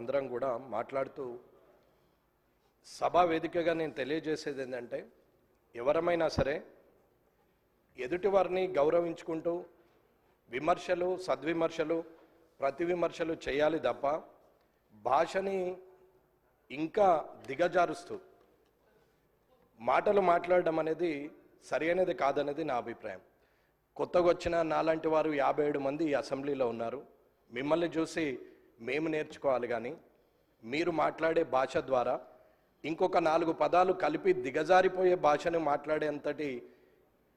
అందరం కూడా మాట్లాడుతూ సభా వేదికగా నేను తెలియజేసేది ఏంటంటే, ఎవరమైనా సరే ఎదుటి వారిని గౌరవించుకుంటూ విమర్శలు, సద్విమర్శలు, ప్రతి విమర్శలు చేయాలి తప్ప భాషని ఇంకా దిగజారుస్తూ మాటలు మాట్లాడడం అనేది సరైనది కాదనేది నా అభిప్రాయం. కొత్తగా వచ్చిన నాలాంటి వారు 57 మంది ఈ అసెంబ్లీలో ఉన్నారు. మిమ్మల్ని చూసి మేము నేర్చుకోవాలి, కానీ మీరు మాట్లాడే భాష ద్వారా ఇంకొక 4 పదాలు కలిపి దిగజారిపోయే భాషను మాట్లాడేంతటి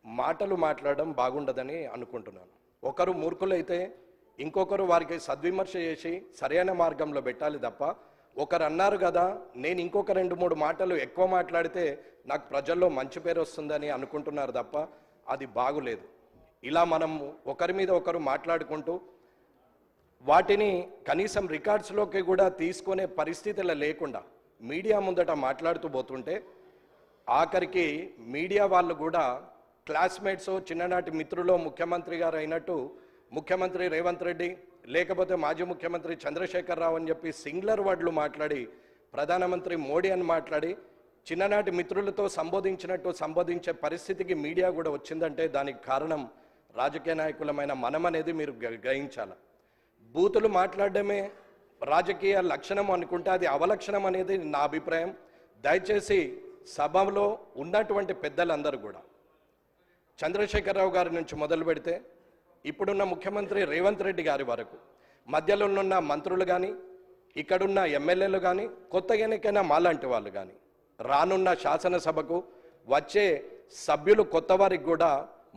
మాటలు మాట్లాడడం బాగుండదని అనుకుంటున్నాను. ఒకరు మూర్ఖులైతే ఇంకొకరు వారికి సద్విమర్శ చేసి సరైన మార్గంలో పెట్టాలి తప్ప, ఒకరు అన్నారు కదా నేను ఇంకొక 2-3 మాటలు ఎక్కువ మాట్లాడితే నాకు ప్రజల్లో మంచి పేరు వస్తుందని అనుకుంటున్నారు తప్ప అది బాగులేదు. ఇలా మనం ఒకరి మీద ఒకరు మాట్లాడుకుంటూ వాటిని కనీసం రికార్డ్స్లోకి కూడా తీసుకునే పరిస్థితులు లేకుండా మీడియా ముందట మాట్లాడుతూ పోతుంటే ఆఖరికి మీడియా వాళ్ళు కూడా క్లాస్మేట్స్, చిన్ననాటి మిత్రులు ముఖ్యమంత్రి గారు అయినట్టు ముఖ్యమంత్రి రేవంత్ రెడ్డి లేకపోతే మాజీ ముఖ్యమంత్రి చంద్రశేఖర్ రావు అని చెప్పి సింగులర్ వర్డ్లు మాట్లాడి ప్రధానమంత్రి మోడీ అని మాట్లాడి చిన్ననాటి మిత్రులతో సంబోధించే పరిస్థితికి మీడియా కూడా వచ్చిందంటే దానికి కారణం రాజకీయ నాయకులమైన మనం అనేది మీరు గ్రహించాలి. బూతులు మాట్లాడడమే రాజకీయ లక్షణం అనుకుంటే అది అవలక్షణం అనేది నా అభిప్రాయం. దయచేసి సభలో ఉన్నటువంటి పెద్దలందరూ కూడా చంద్రశేఖరరావు గారి నుంచి మొదలు పెడితే ఇప్పుడున్న ముఖ్యమంత్రి రేవంత్ రెడ్డి గారి వరకు మధ్యలో ఉన్న మంత్రులు కానీ, ఇక్కడున్న ఎమ్మెల్యేలు కానీ, కొత్తగా ఎన్నికైన మాలాంటి వాళ్ళు కానీ, రానున్న శాసనసభకు వచ్చే సభ్యులు కొత్త వారికి కూడా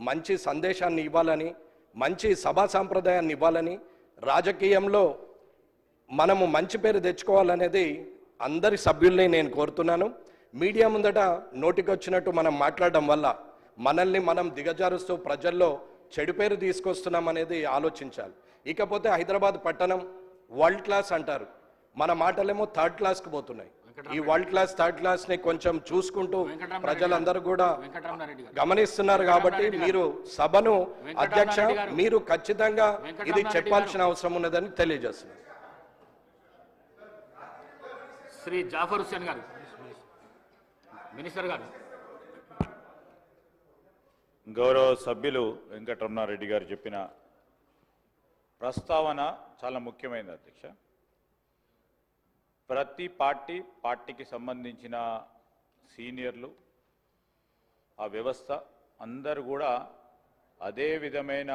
మంచి సందేశాన్ని ఇవ్వాలని, మంచి సభా సాంప్రదాయాన్ని ఇవ్వాలని, రాజకీయంలో మనము మంచి పేరు తెచ్చుకోవాలనేది అందరి సభ్యుల్ని నేను కోరుతున్నాను. మీడియా ముందట నోటికొచ్చినట్టు మనం మాట్లాడడం వల్ల మనల్ని మనం దిగజారుస్తూ ప్రజల్లో చెడు పేరు తీసుకొస్తున్నాం అనేది ఆలోచించాలి. ఇకపోతే హైదరాబాద్ పట్టణం వరల్డ్ క్లాస్ అంటారు, మన మాటలేమో థర్డ్ క్లాస్కి పోతున్నాయి. ఈ వరల్డ్ క్లాస్, థర్డ్ క్లాస్ని కొంచెం చూసుకుంటూ ప్రజలందరూ కూడా గమనిస్తున్నారు. కాబట్టి మీరు సభను అధ్యక్ష మీరు ఖచ్చితంగా ఇది చెప్పాల్సిన అవసరం ఉన్నదని తెలియజేస్తున్నారు. శ్రీ జాఫర్ హుస్సేన్ గారు, మినిస్టర్ గారు. గౌరవ సభ్యులు వెంకటరమణారెడ్డి గారు చెప్పిన ప్రస్తావన చాలా ముఖ్యమైనది అధ్యక్ష. ప్రతి పార్టీకి సంబంధించిన సీనియర్లు, ఆ వ్యవస్థ అందరూ కూడా అదే విధమైన